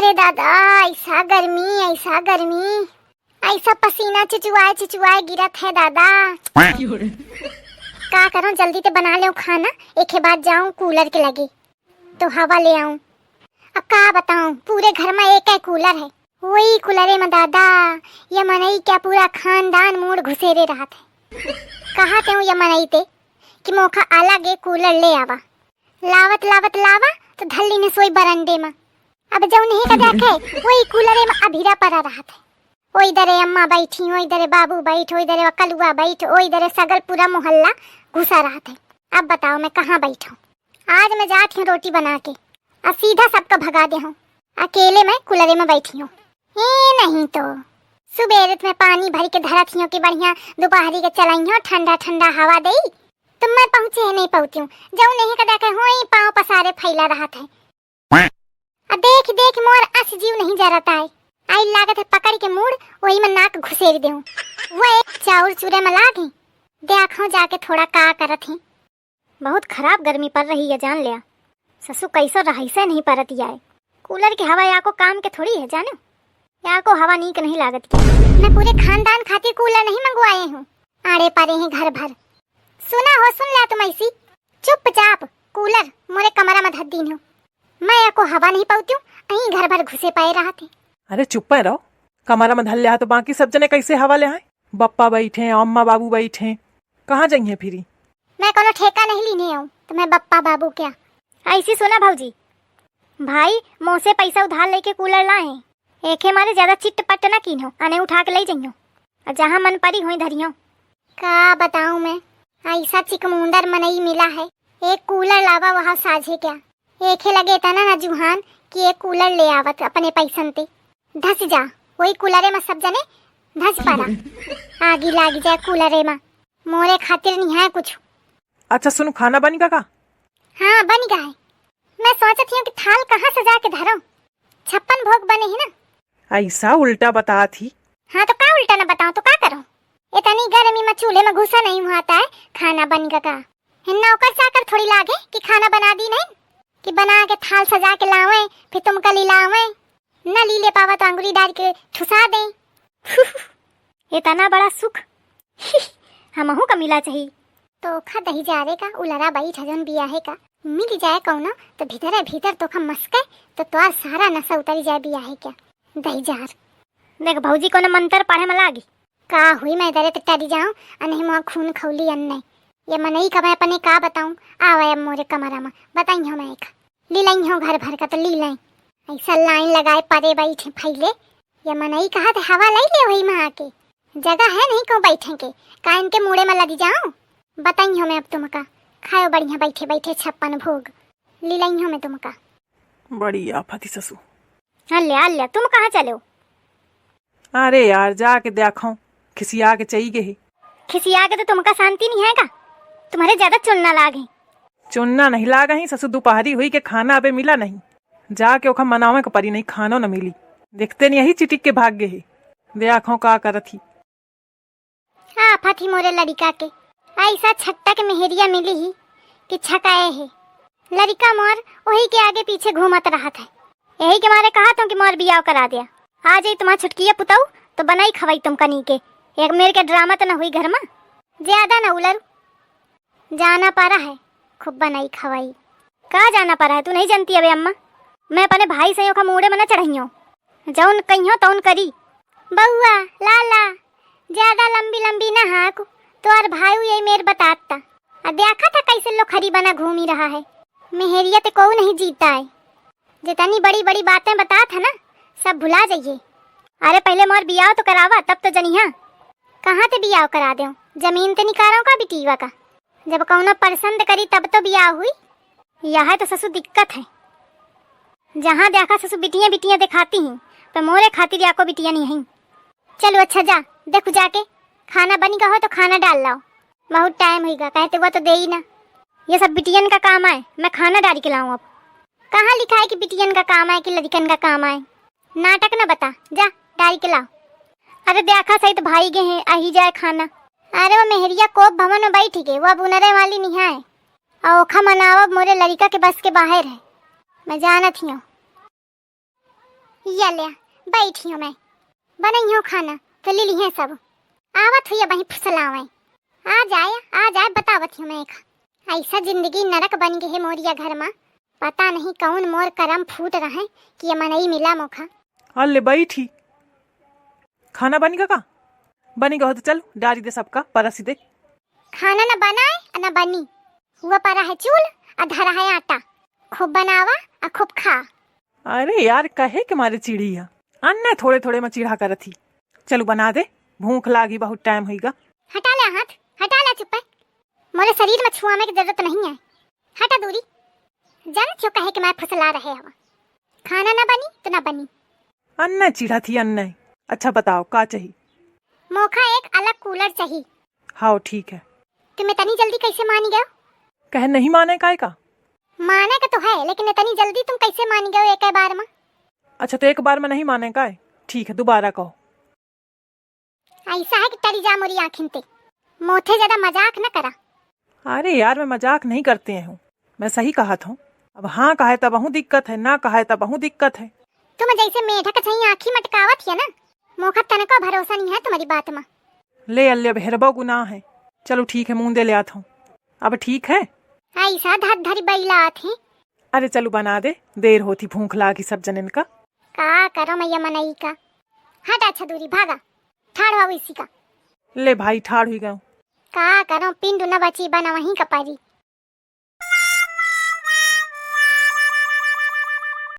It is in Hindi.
अरे दादा, ऐसा गर्मी, ऐसा पसीना चिचुआए गिरत है दादा। का करूं, जल्दी से बना ले खाना, एक के बाद जाऊं कूलर के लगे तो हवा ले आऊं। अब का बताऊं, पूरे घर में एक है कूलर है, वही कूलरे में दादा ये मनई क्या पूरा खानदान मूड घुसेरे रहा था। कहा थे ये मनई ते कि मोखा अलग एक कूलर ले आवा, लावा तो धल्ली ने सोई बरंडे में। अब जब नहीं का देखे वही कूलरे में अभीरा पड़ा रहा था। ओ इधर अम्मा बैठी, ओ इधर बाबू बैठ, ओ इधर कलुआ बैठ, ओ इधर सगल पूरा मोहल्ला घुसा रहा था। अब बताओ मैं कहाँ बैठूं? आज मैं जाती हूँ रोटी बना के और सीधा सबका भगा दे हूँ, अकेले मैं कूलरे में बैठी हूँ। नहीं तो सुबह में पानी भर के धरत हूँ कि बढ़िया दोपहरी के चलाई हूँ, ठंडा ठंडा हवा दे तो मैं पहुँचे नहीं पहुँची हूँ। जब नहीं का देखे हो पाँव पसारे फैला रहा था। देख मोर अस जीव नहीं जरता है, आई लागत है पकड़ के मूड वही में नाक घुसेर दे। वो एक चाउर चूरे में लागे देखो जाके थोड़ा का करत है। बहुत खराब गर्मी पड़ रही है जान लिया। ससु कैसो रही से नहीं परत है। कूलर की हवा या को काम के थोड़ी है जानो, या को हवा नीक नहीं लागत। मैं पूरे खानदान खातिर कूलर नहीं मंगवाए हूँ, आड़े पारे हैं घर भर। सुना हो सुन ला तुम ऐसी चुपचाप कूलर मोरे कमरा में धर दीन हो। मैं या को हवा नहीं पाती हूँ, अहीं घर भर घुसे पाए रहा थे। अरे चुप है रहो, कमरा में धल लिया तो बाकी सब जने कैसे हवा ले आए? बप्पा बैठे, अम्मा बाबू बैठे, कहाँ जाइए फिरी? मैं कोनो ठेका नहीं लेने आऊँ तो मैं बप्पा बाबू क्या ऐसी। सुना भाऊजी, भाई मुँह से पैसा उधार लेके कूलर लाए, एक हमारे ज्यादा चिट्ट पट्ट न कीनो, अने उठा के ले जाइयो और जहाँ मन परी हुई धरियो। का बताऊँ मैं, ऐसा चिकमुंदर मनई मिला है। एक कूलर लावा वहाँ साझे क्या, एक ही लगे तना ना जुहान कि एक कूलर ले आवत अपने पैसन ते। धस जा वही कूलरे में सब जने धस पड़ा, आगी लाग जाए कूलरे में, मोरे खातिर नहीं है कुछ। अच्छा सुनो, खाना बन का? हाँ बन गया है। मैं सोचती हूँ कि थाल कहाँ सजा के धरो, 56 भोग बने हैं ना। ऐसा उल्टा बता थी। हाँ तो का उल्टा ना बताऊँ तो का करो? इतनी गर्मी में चूल्हे में घुसा नहीं हुआता है, खाना बन का नौकर चाकर थोड़ी लागे कि खाना बना दी नहीं, कि बना के थाल सजा के लावे फिर तुम कली लावे न लीले पावा तो अंगुली डाल के ठुसा दे। इतना बड़ा सुख हमहू का मिला चाहिए तो खा दही जारे का उलरा बाई ठजन बिया है का मिल जाए कौनो तो भीतर तो खा मस्के तो तोर सारा नशा उतर जाए बिया है क्या दही जार। देख भौजी को मंत्र पढ़े में लागी का हुई, मैं इधर टरी जाऊं अने मुआ खून खौली अन्ने ये मनई का मैं अपने का बताऊं। आवे अब मोरे कमरा में बताई हो मैं एक ली लाई हो घर भर का तो ली लाई, ऐसा लाइन लगाए परे बैठे फैले। ये मनई कहा तो हवा लाई ले वही में आके, जगह है नहीं क्यों बैठे के का इनके मुड़े में लगी जाऊं। बताई हो मैं अब तुमका खाओ बढ़िया बैठे बैठे 56 भोग ली लाई हो मैं तुमका। बड़ी आफती ससु। अल्ले तुम कहाँ चले हो? अरे यार जाके देखो, खिसिया के चाहिए गए। खिसिया के तो तुमका शांति नहीं है का? तुम्हारे ज्यादा चुनना लागे। चुनना नहीं लागा ही ससु, दोपहरी हुई के खाना अबे मिला नहीं, जाके ओखा मनावे के परी नहीं, खानो न मिली। देखते नहीं यही चिटिक के भाग गए देखो का करत थी। हाँ फती मोरे लड़का के ऐसा छट्टा के मेहरिया मिली ही कि छकाए है। लड़का मोर वही के आगे पीछे घूमत रहा था, यही के मारे कहा तुम कि मोर बियाह करा दिया। आ जाई तुम्हारा छुटकिया पुताऊ तो बनाई खवाई तुम कनी के, एक मेरे के ड्रामा तो न हुई घर में, ज्यादा न उलर जाना पा रहा है, खूब बनाई खवाई। कहाँ जाना पा रहा है तू नहीं जानती अबे अम्मा, मैं अपने भाई से का मुड़े में न चढ़ियो, जौन कहियो तौन करी। बउआ लाला ज्यादा लंबी लंबी न हाक, तो और भाई यही मेर बताता देखा था कैसे लो खरी बना घूम ही रहा है। मेहरिया तो को नहीं जीता है, जितनी बड़ी बड़ी बातें बता था ना सब भुला जाइए। अरे पहले मोर बियाह तो करावा तब तो जनिया। कहाँ ते बियाह करा दो, जमीन ते निकालों का बिटीवा का, जब कौनो पसंद करी तब तो बियाह हुई। यह तो ससु दिक्कत है, जहाँ देखा ससु बिटियां बिटियां दिखाती हैं पर मोरे खातिर या को बिटियां नहीं है। चलो अच्छा जा देखो जाके खाना बनी का हो तो खाना डाल लाओ, बहुत टाइम होगा कहते हुआ तो दे ही ना। ये सब बिटियन का काम है, मैं खाना डाल के लाऊं। अब कहाँ लिखा है कि बिटियन का काम है कि लड़कन का काम है? नाटक ना बता, जा डाल के लाओ। अरे देखा सही तो भाई गए हैं, आ ही जाए खाना। अरे वो मेहरिया कोप भवन में बैठी गई, वो अब उनरे वाली नहीं है, और ओखा मनावा मोरे लड़का के बस के बाहर है, मैं जानत ही हूँ। या ले बैठी हूँ मैं बनई हूँ खाना तो ले ली है सब आवत हुई वहीं फुसलावे आ जाए बतावत हूँ मैं ऐसा जिंदगी नरक बन गई है मोरिया घर में पता नहीं कौन मोर करम फूट रहे कि ये मनई मिला मोखा। अल्ले बैठी खाना बनेगा का बनेगा हो तो चल डारी दे सबका परसी दे। खाना न बनाए न बनी हुआ परा है चूल धरा है आटा खूब बनावा और खूब खा। अरे यार कहे के मारे चिड़िया अन्य थोड़े थोड़े में चिढ़ा कर थी। चलो बना दे भूख लागी बहुत टाइम होगा। हटा ले हाथ हटा ले चुप है मोरे शरीर में छुआने की जरूरत नहीं है हटा दूरी जान क्यों कहे कि मैं फुसला रहे हवा खाना न बनी तो न बनी। अन्य चिढ़ा थी अन्य। अच्छा बताओ का चाहिए? मोखा एक अलग कूलर चाहिए। हाँ ठीक है। तुम इतनी जल्दी कैसे मान गए? कहे नहीं माने काय का? माने का तो है लेकिन इतनी जल्दी तुम कैसे मान गए एक बार में? अच्छा तो एक बार में नहीं माने काय ठीक है दोबारा कहो। ऐसा है कि टरी जा मोरी आँखें ते मोथे ज्यादा मजाक न करा। अरे यार मैं मजाक नहीं करते हूँ मैं सही कहा था। अब हाँ कहे तब बहु दिक्कत है ना कहे तब बहु दिक्कत है। तुम जैसे मेढक चाहिए आँखी मटकावत है ना मोखा तनका भरोसा नहीं है तुम्हारी बात में। ले अल्ले भेरबो गुनाह है। चलो ठीक है मूंदे ले आता हूँ अब ठीक है। ऐसा धर धरी बैला थे। अरे चलो बना दे देर होती भूख लागी सब जनन का करो मैया मनई का हट अच्छा दूरी भागा ठाड़ इसी का। ले भाई ठाड़ हुई गयो करो पिंड न बची बना वहीं का पारी।